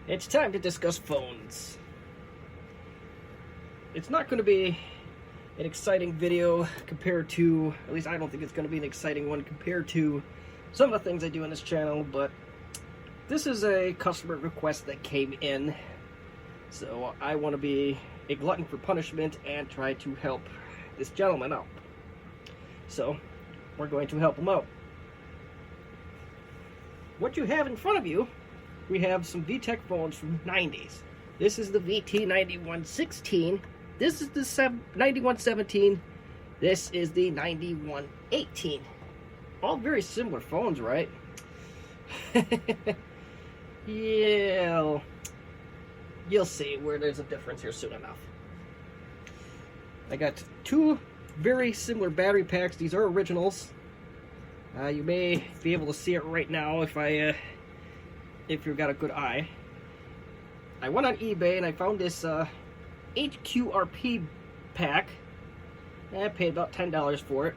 It's time to discuss phones. It's not going to be an exciting video compared to, at least I don't think it's going to be an exciting one compared to some of the things I do on this channel, but this is a customer request that came in, so I want to be a glutton for punishment and try to help this gentleman out. So, we're going to help him out. What you have in front of you, we have some Vtech phones from the 90s. This is the VT9116. This is the 9117. This is the 9118. All very similar phones, right? Yeah, you'll see where there's a difference here soon enough. I got two very similar battery packs. These are originals. You may be able to see it right now if you've got a good eye. I went on eBay and I found this HQRP pack. I paid about $10 for it.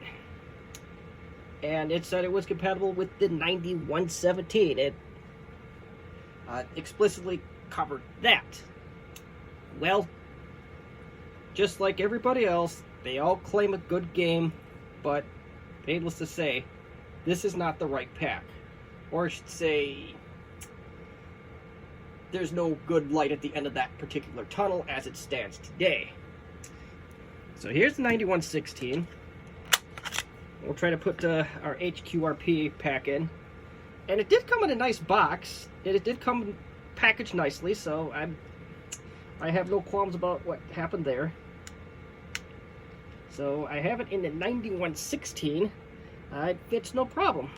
And it said it was compatible with the 9117. It explicitly covered that. Well, just like everybody else, they all claim a good game, but needless to say, this is not the right pack. Or I should say, there's no good light at the end of that particular tunnel as it stands today. So here's the 9116. We'll try to put our HQRP pack in. And it did come in a nice box. It did come packaged nicely, so I have no qualms about what happened there. So I have it in the 9116. It fits no problem.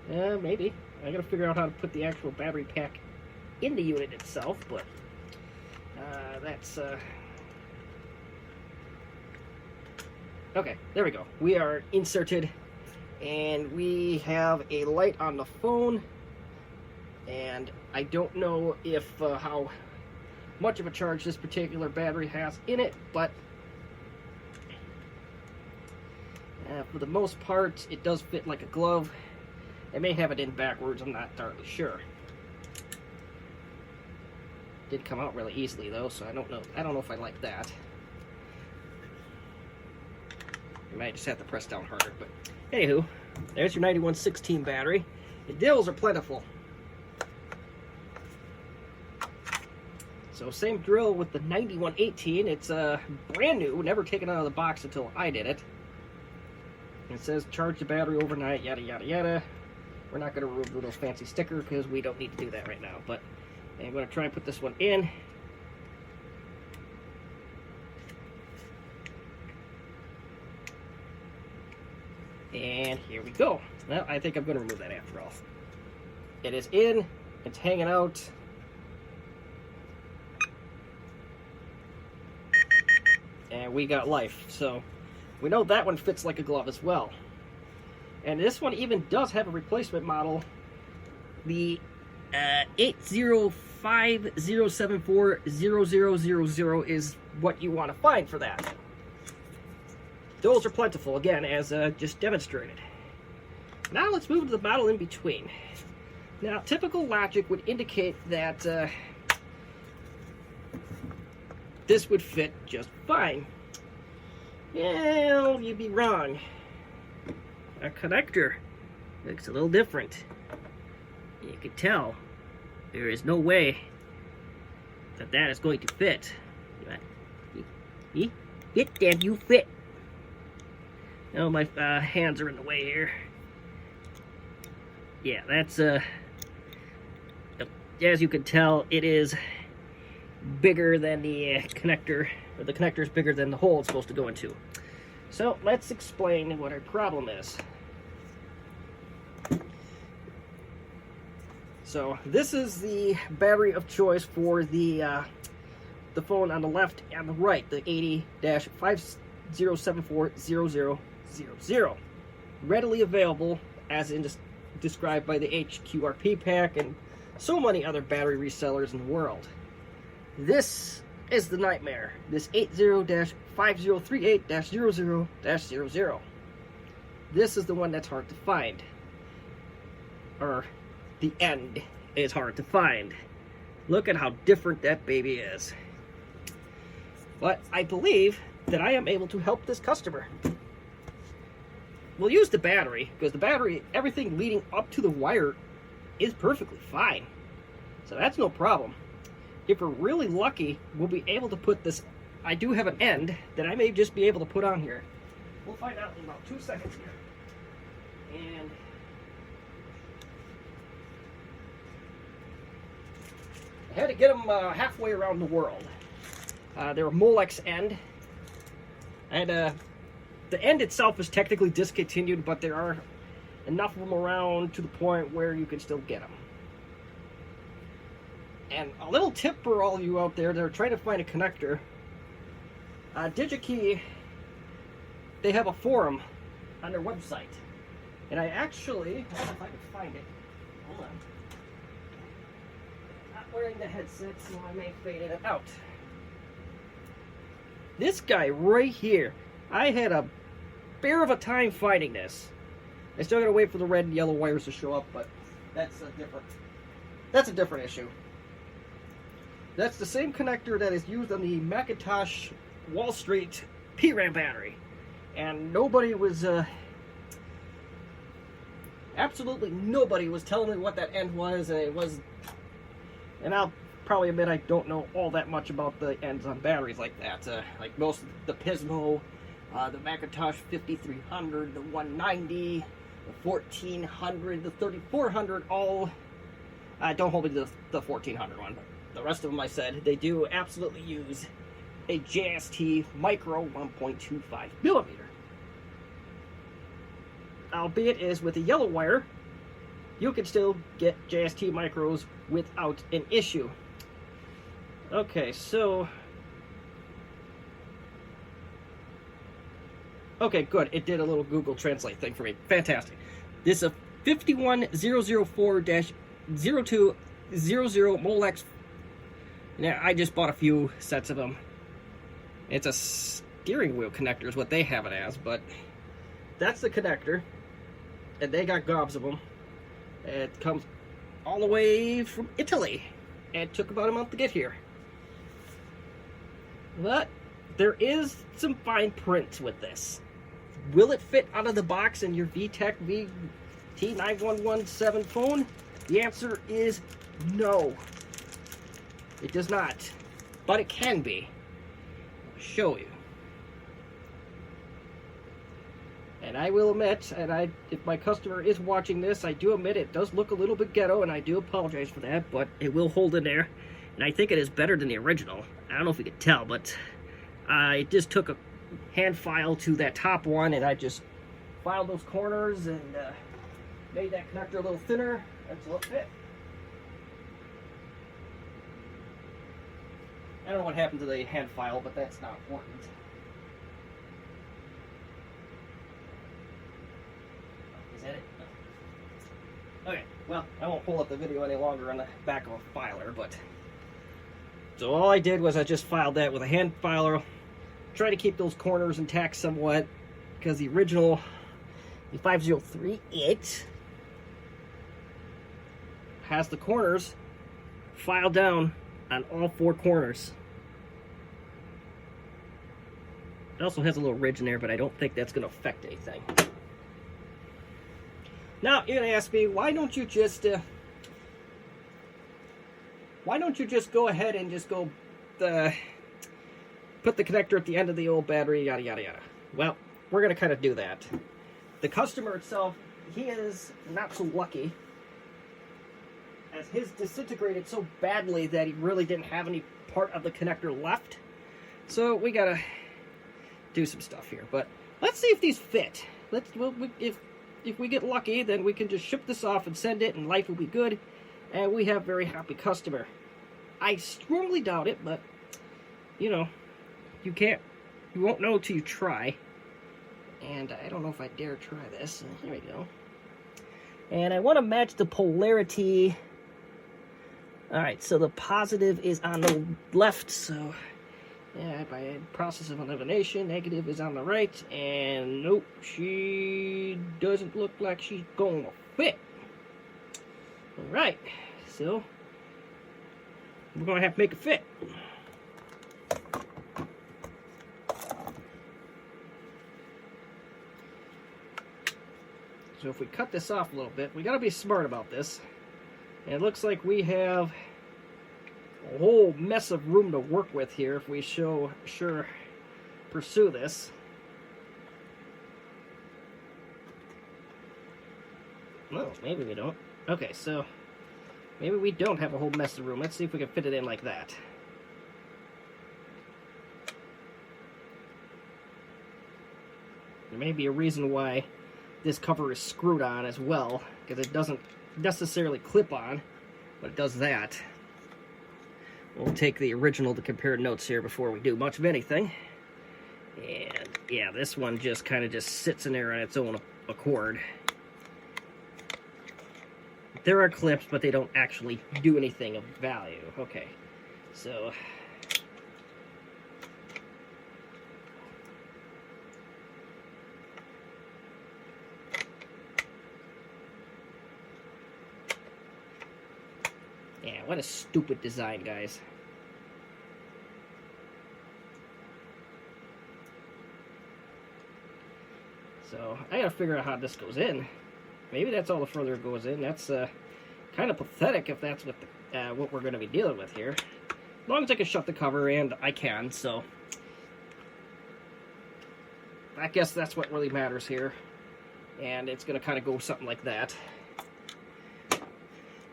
Maybe. I gotta figure out how to put the actual battery pack in the unit itself, but that's okay, there we go. We are inserted, and we have a light on the phone, and I don't know if how much of a charge this particular battery has in it, but for the most part, it does fit like a glove. It may have it in backwards, I'm not entirely sure. It did come out really easily though, so I don't know if I like that. You might just have to press down harder, but anywho, there's your 9116 battery. The deals are plentiful. So same drill with the 9118. It's brand new, never taken out of the box until I did it. It says charge the battery overnight, yada yada yada. We're not going to remove the little fancy sticker because we don't need to do that right now, but I'm going to try and put this one in. And here we go. Well, I think I'm going to remove that after all. It is in. It's hanging out. And we got life. So we know that one fits like a glove as well. And this one even does have a replacement model. The 805074000 is what you want to find for that. Those are plentiful, again, as just demonstrated. Now let's move to the model in between. Now, typical logic would indicate that this would fit just fine. Well, you'd be wrong. A connector looks a little different. You can tell there is no way that that is going to fit. Fit, damn you, fit. Oh, my hands are in the way here. Yeah, that's as you can tell, it is bigger than the connector, or the connector is bigger than the hole it's supposed to go into. So let's explain what our problem is. So this is the battery of choice for the phone on the left and the right, the 80-50740000. Readily available as described by the HQRP pack and so many other battery resellers in the world. This is the nightmare, this 80-5038-00-00. This is the one that's hard to find, or the end is hard to find. Look at how different that baby is. But I believe that I am able to help this customer. We'll use the battery, because the battery, everything leading up to the wire is perfectly fine. So that's no problem. If we're really lucky, we'll be able to put this, I do have an end that I may just be able to put on here. We'll find out in about 2 seconds here. And I had to get them halfway around the world. They're a Molex end. And the end itself is technically discontinued, but there are enough of them around to the point where you can still get them. And a little tip for all of you out there that are trying to find a connector. DigiKey, they have a forum on their website. And I actually, I don't know if I can find it. Hold on. I'm not wearing the headset, so I may fade it out. This guy right here, I had a bear of a time finding this. I still gotta wait for the red and yellow wires to show up, but that's a different issue. That's the same connector that is used on the Macintosh Wall Street PRAM battery. And nobody was, absolutely nobody was telling me what that end was, and it was, and I'll probably admit I don't know all that much about the ends on batteries like that. Like most of the Pismo, the Macintosh 5300, the 190, the 1400, the 3400, all, don't hold me to the 1400 one, but the rest of them I said, they do absolutely use a JST micro 1.25 millimeter. Albeit is with a yellow wire, you can still get JST micros without an issue. Okay, so... Okay, good. It did a little Google Translate thing for me. Fantastic. This is a 51004-0200 Molex. Now, I just bought a few sets of them. It's a steering wheel connector is what they have it as, but that's the connector. And they got gobs of them. It comes all the way from Italy. And it took about a month to get here. But there is some fine print with this. Will it fit out of the box in your Vtech VT9117 phone? The answer is no. It does not. But it can be. I'll show you. And I will admit, and if my customer is watching this, I do admit it does look a little bit ghetto, and I do apologize for that, but it will hold in there. And I think it is better than the original. I don't know if you could tell, but I just took a hand file to that top one, and I just filed those corners and made that connector a little thinner until it fit. I don't know what happened to the hand file, but that's not important. Is that it? No. Okay, well, I won't pull up the video any longer on the back of a filer, but... So all I did was I just filed that with a hand filer. Try to keep those corners intact somewhat, because the original, the 5038, has the corners filed down on all four corners. It also has a little ridge in there, but I don't think that's going to affect anything. Now, you're going to ask me, why don't you just go ahead and just go put the connector at the end of the old battery, yada, yada, yada. Well, we're going to kind of do that. The customer itself, he is not so lucky, as his disintegrated so badly that he really didn't have any part of the connector left. So we got to do some stuff here. But let's see if these fit. If we get lucky, then we can just ship this off and send it, and life will be good, and we have a very happy customer. I strongly doubt it, but, you know, you won't know till you try. And I don't know if I dare try this. Here we go. And I want to match the polarity. Alright, so the positive is on the left, so yeah, by process of elimination, negative is on the right, and nope, she doesn't look like she's going to fit. Alright, So we're gonna have to make it fit. So if we cut this off a little bit, we gotta be smart about this. And it looks like we have a whole mess of room to work with here if we pursue this. No, maybe we don't. Okay, so maybe we don't have a whole mess of room. Let's see if we can fit it in like that. There may be a reason why this cover is screwed on as well, because it doesn't necessarily clip on, but it does that. We'll take the original to compare notes here before we do much of anything. And yeah, this one just kind of just sits in there on its own accord. There are clips, but they don't actually do anything of value. Okay, so yeah, what a stupid design, guys. So I gotta figure out how this goes in. Maybe that's all the further it goes in. That's kind of pathetic if that's what we're going to be dealing with here. As long as I can shut the cover, and I can, so I guess that's what really matters here. And it's going to kind of go something like that.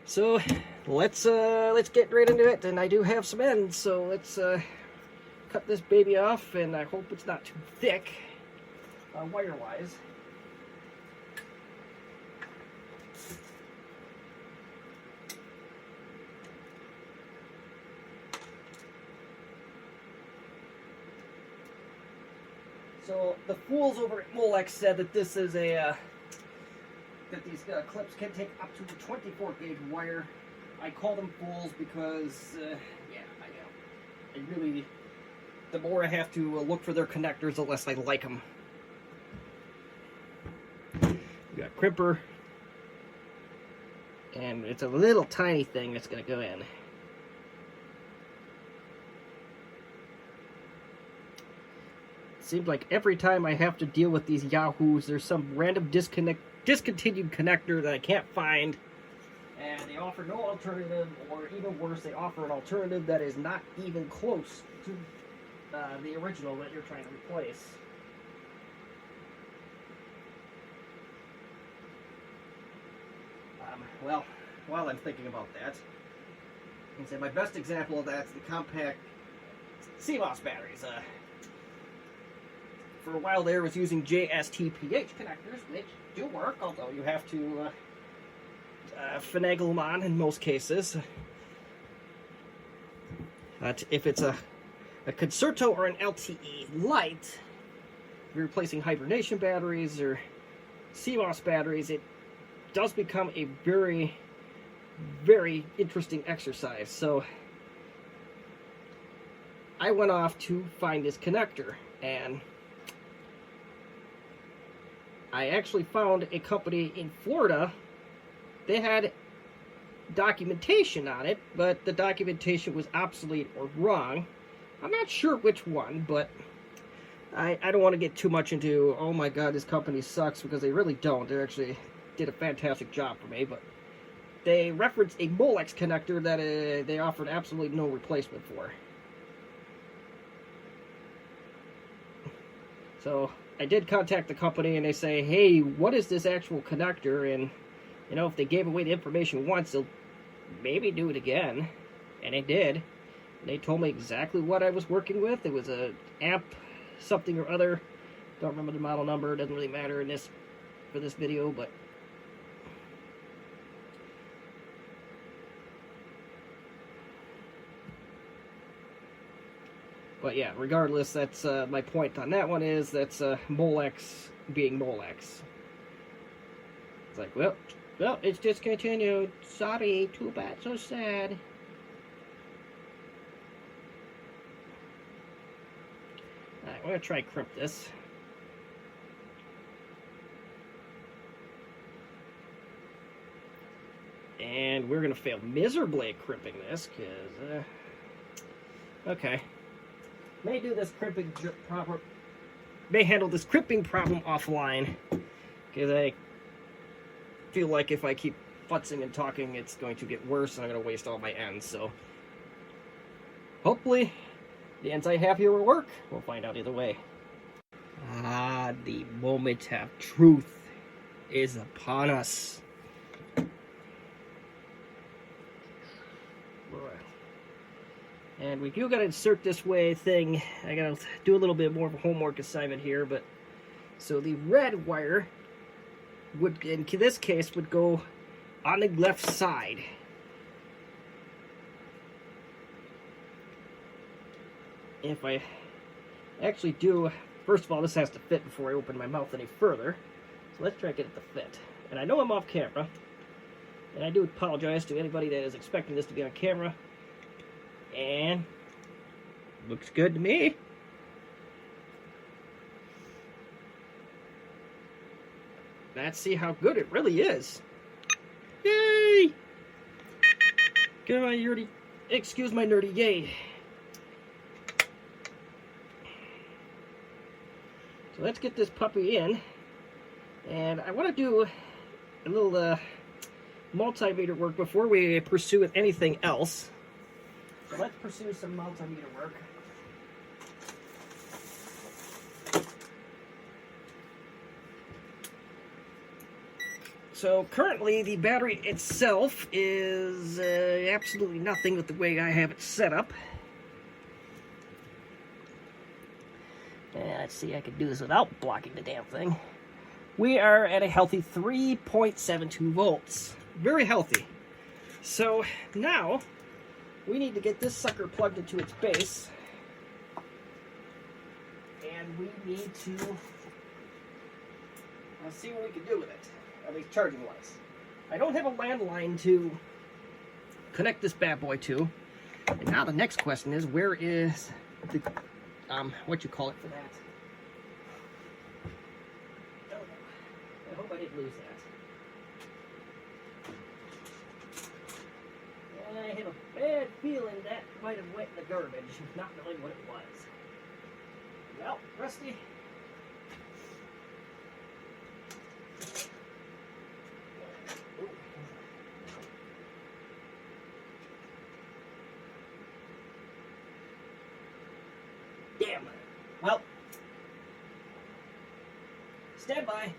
So let's get right into it. And I do have some ends, so let's cut this baby off, and I hope it's not too thick wire-wise. So the fools over at Molex said that this is that these clips can take up to 24 gauge wire. I call them fools because yeah, I really, the more I have to look for their connectors, the less I like them. We got crimper, and it's a little tiny thing that's going to go in. Seems like every time I have to deal with these yahoos, there's some random discontinued connector that I can't find, and they offer no alternative, or even worse, they offer an alternative that is not even close to the original that you're trying to replace. Well, while I'm thinking about that, I can say my best example of that is the compact CMOS batteries. For a while there, was using JSTPH connectors, which do work, although you have to finagle them on in most cases. But if it's a Concerto or an LTE Lite, if you're replacing hibernation batteries or CMOS batteries, it does become a very, very interesting exercise. So I went off to find this connector, and I actually found a company in Florida. They had documentation on it, but the documentation was obsolete or wrong. I'm not sure which one, but I don't want to get too much into, oh my god, this company sucks, because they really don't. They actually did a fantastic job for me, but they referenced a Molex connector that they offered absolutely no replacement for. So I did contact the company, and they say, hey, what is this actual connector? And, you know, if they gave away the information once, they'll maybe do it again. And they did. And they told me exactly what I was working with. It was a amp something or other. Don't remember the model number. It doesn't really matter in this for this video, but yeah, regardless, that's my point on that one is that's Molex being Molex. It's like, well, it's discontinued. Sorry, too bad, so sad. Alright, we're gonna try crimp this. And we're going to fail miserably at crimping this, because, okay. May do this crimping proper... May handle this crimping problem offline, because I feel like if I keep futzing and talking, it's going to get worse, and I'm going to waste all my ends, so... Hopefully, the ends I have here will work. We'll find out either way. Ah, the moment of truth is upon us. And we do got to insert this way thing. I got to do a little bit more of a homework assignment here, but so the red wire would, in this case, would go on the left side. If I actually do, first of all, this has to fit before I open my mouth any further. So let's try to get it to fit. And I know I'm off camera, and I do apologize to anybody that is expecting this to be on camera. And looks good to me. Let's see how good it really is. Yay! Get my nerdy, excuse my nerdy yay. So let's get this puppy in. And I want to do a little multimeter work before we pursue with anything else. So let's pursue some multimeter work. So currently the battery itself is absolutely nothing with the way I have it set up. Let's see, I can do this without blocking the damn thing. We are at a healthy 3.72 volts. Very healthy. So now we need to get this sucker plugged into its base. And we need to see what we can do with it, at least charging wise. I don't have a landline to connect this bad boy to. And now the next question is, where is the, what you call it for that? Oh no, I hope I didn't lose that. I have a bad feeling that might have went in the garbage, not knowing what it was. Well, Rusty. Damn. Well, stand by.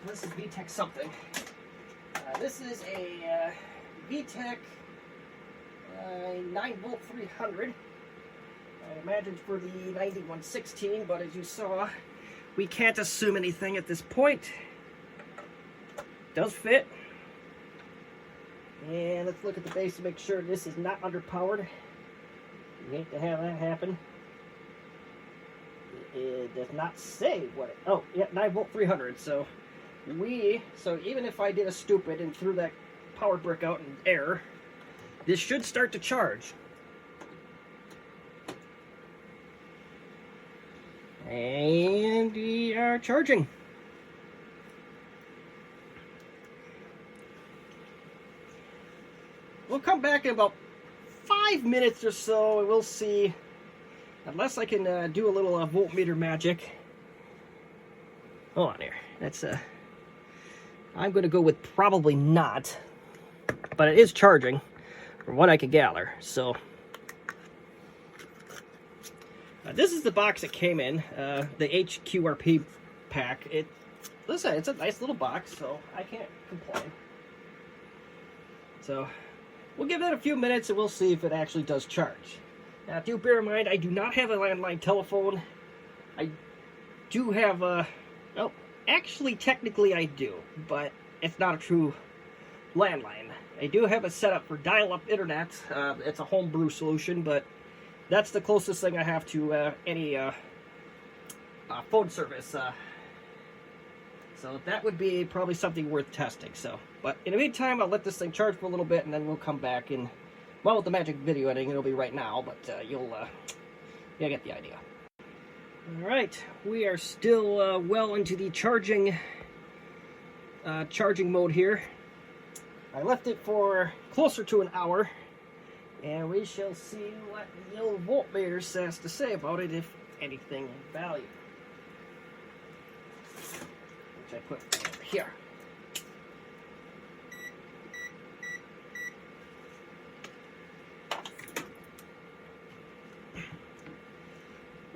This is Vtech something. This is a Vtech 9V 300. I imagine for the 9116, but as you saw, we can't assume anything at this point. Does fit. And let's look at the base to make sure this is not underpowered. You hate to have that happen. It does not say what it... Oh, yeah, 9V 300. So even if I did a stupid and threw that power brick out in air, this should start to charge. And we are charging. We'll come back in about 5 minutes or so, and we'll see. Unless I can do a little voltmeter magic. Hold on here. That's I'm going to go with probably not, but it is charging, from what I could gather. So this is the box it came in, the HQRP pack. Listen, it's a nice little box, so I can't complain. So we'll give it a few minutes, and we'll see if it actually does charge. Now, do bear in mind, I do not have a landline telephone. I do have a... Oh, actually, technically I do, but it's not a true landline. I do have it set up for dial-up internet. It's a homebrew solution, but that's the closest thing I have to any phone service. So that would be probably something worth testing. So, but in the meantime, I'll let this thing charge for a little bit, and then we'll come back and... Well, with the magic video editing, it'll be right now, but you'll get the idea. Alright, we are still well into the charging mode here. I left it for closer to an hour, and we shall see what the old voltmeter has to say about it, if anything of value. Which I put over here.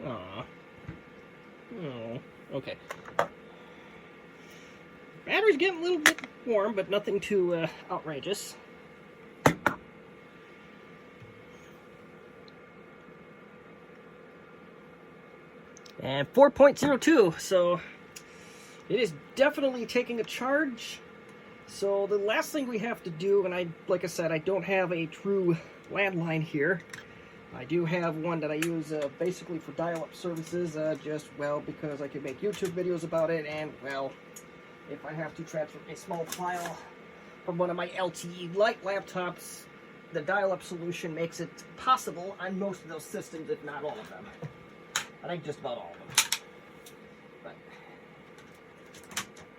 Aww. Oh, okay. Battery's getting a little bit warm, but nothing too outrageous. And 4.02, so it is definitely taking a charge. So the last thing we have to do, and like I said, I don't have a true landline here. I do have one that I use basically for dial-up services, just, well, because I can make YouTube videos about it, and, well, if I have to transfer a small file from one of my LTE Lite laptops, the dial-up solution makes it possible on most of those systems, if not all of them. I think just about all of them. But,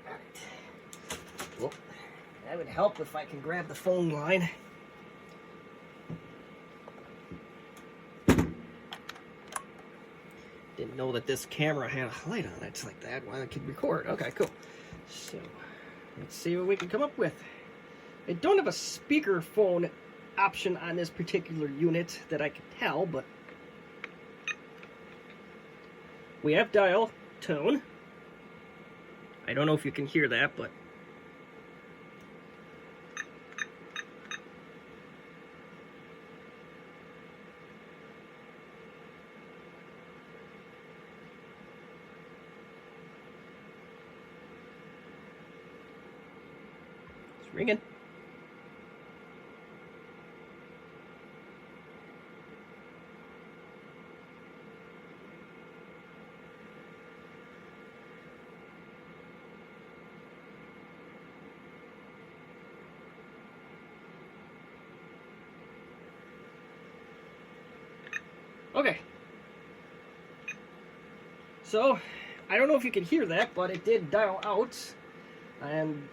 all right. Well, that would help if I can grab the phone line. Didn't know that this camera had a light on it like that while I could record. Okay, cool. So, let's see what we can come up with. I don't have a speakerphone option on this particular unit that I can tell, but we have dial tone. I don't know if you can hear that, but it's ringing. Okay, so I don't know if you can hear that, but it did dial out, and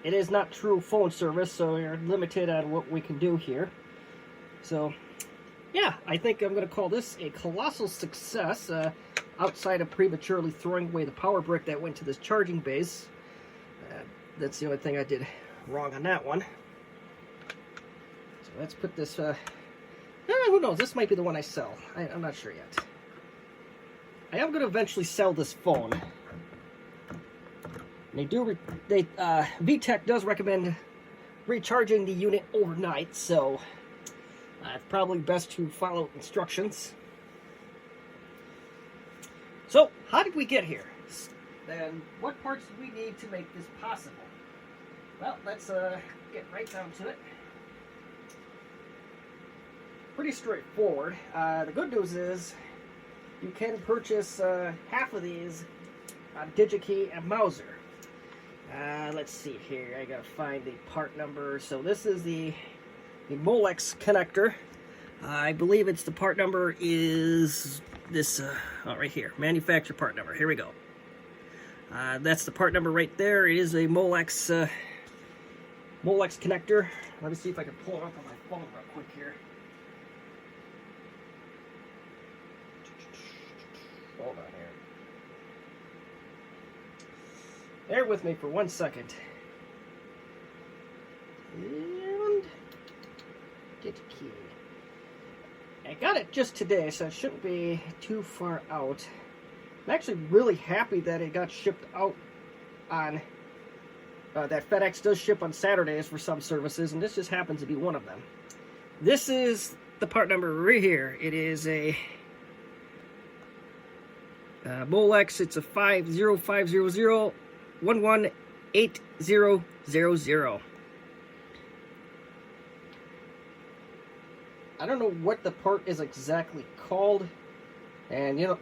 it is not true phone service, so you're limited on what we can do here. So, yeah, I think I'm going to call this a colossal success, outside of prematurely throwing away the power brick that went to this charging base. That's the only thing I did wrong on that one. So let's put this... who knows? This might be the one I sell. I'm not sure yet. I am going to eventually sell this phone. And Vtech does recommend recharging the unit overnight, so it's probably best to follow instructions. So, how did we get here? And what parts do we need to make this possible? Well, let's get right down to it. Pretty straightforward. The good news is you can purchase half of these on DigiKey and Mauser. Let's see here. I gotta find the part number. So this is the Molex connector. I believe it's the part number is this. Right here. Manufacturer part number. Here we go. That's the part number right there. It is a Molex connector. Let me see if I can pull it up on my phone real quick here. Hold on here. Bear with me for 1 second. And get the key. I got it just today, so it shouldn't be too far out. I'm actually really happy that it got shipped out on... that FedEx does ship on Saturdays for some services, and this just happens to be one of them. This is the part number right here. It is a... Molex, it's a 50500118000. I don't know what the part is exactly called, and you know,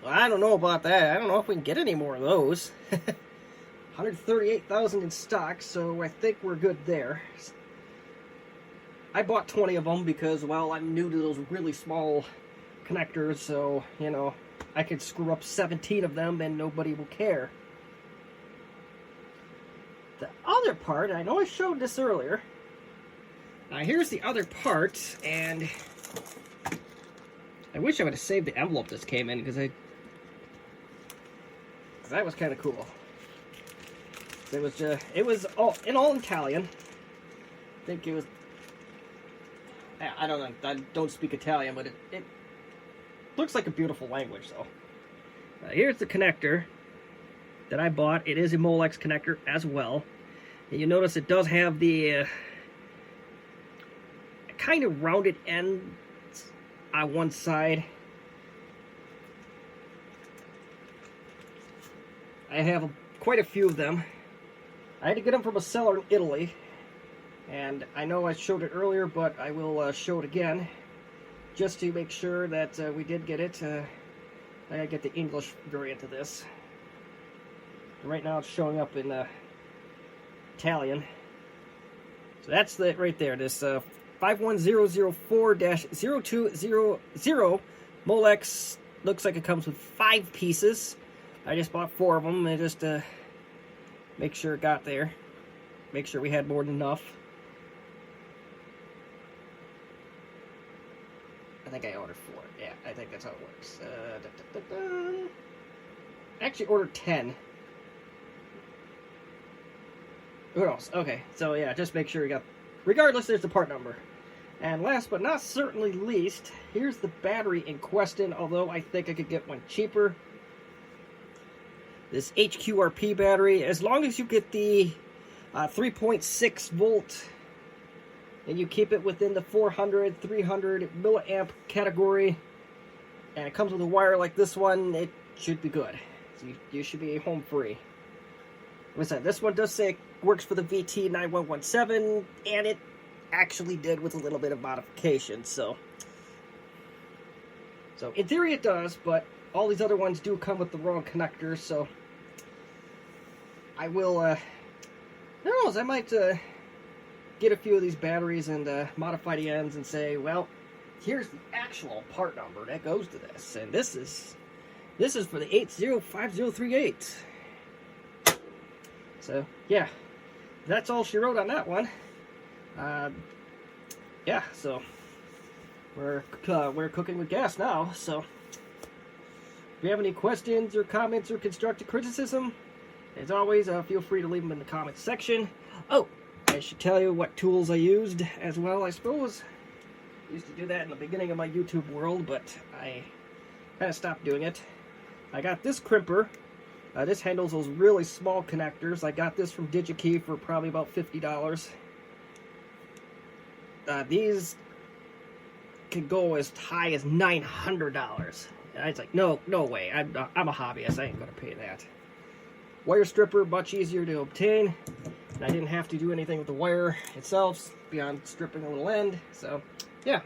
I don't know about that. I don't know if we can get any more of those. 138,000 in stock, so I think we're good there. I bought 20 of them because, well, I'm new to those really small connectors, so, you know, I could screw up 17 of them and nobody will care. The other part, I know I showed this earlier. Here's the other part, and I wish I would have saved the envelope this came in, because that was kind of cool. It was all in Italian. I think it was. I don't know. I don't speak Italian, but it looks like a beautiful language, though. Here's the connector that I bought. It is a Molex connector as well. And you notice it does have the kind of rounded ends on one side. I have quite a few of them. I had to get them from a seller in Italy, and I know I showed it earlier, but I will show it again, just to make sure that we did get it. I gotta get the English variant of this. Right now it's showing up in Italian. So that's it right there, this 51004-0200 Molex. Looks like it comes with 5 pieces. I just bought 4 of them, and just make sure it got there. Make sure we had more than enough. I think I ordered 4. Yeah, I think that's how it works. I actually ordered 10. Who else? Okay, so yeah, just make sure you got... Regardless, there's the part number. And last but not certainly least, here's the battery in question, although I think I could get one cheaper. This HQRP battery, as long as you get the 3.6 volt and you keep it within the 400, 300 milliamp category, and it comes with a wire like this one, it should be good. So you should be home free. Like I said, this one does say it works for the VT9117, and it actually did with a little bit of modification, so in theory it does, but all these other ones do come with the wrong connectors, so I will, who knows, I might get a few of these batteries and modify the ends and say, well, here's the actual part number that goes to this, and this is for the 805038. So, yeah, that's all she wrote on that one. Yeah, so we're cooking with gas now, so if you have any questions or comments or constructive criticism, as always, feel free to leave them in the comments section. Oh, I should tell you what tools I used as well, I suppose. I used to do that in the beginning of my YouTube world, but I kind of stopped doing it. I got this crimper. This handles those really small connectors. I got this from DigiKey for probably about $50. These could go as high as $900. And I was like, no way. I'm a hobbyist. I ain't gonna pay that. Wire stripper, much easier to obtain. And I didn't have to do anything with the wire itself beyond stripping a little end. So, yeah.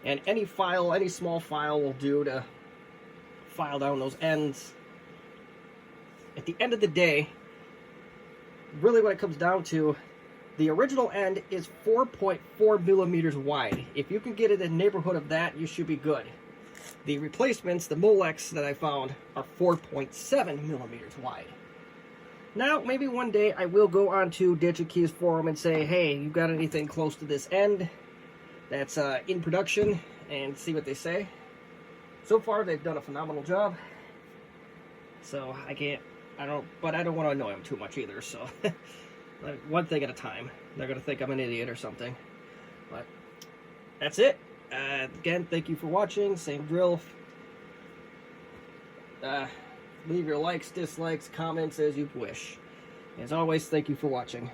And any small file will do to file down those ends. At the end of the day, really what it comes down to, the original end is 4.4 millimeters wide. If you can get it in the neighborhood of that, you should be good. The replacements, the Molex that I found, are 4.7 millimeters wide. Now, maybe one day I will go onto DigiKey's forum and say, hey, you got anything close to this end that's in production, and see what they say. So far, they've done a phenomenal job. So I don't want to annoy them too much either, so like one thing at a time. They're going to think I'm an idiot or something. But that's it. Again, thank you for watching. Same drill. Leave your likes, dislikes, comments as you wish. As always, thank you for watching.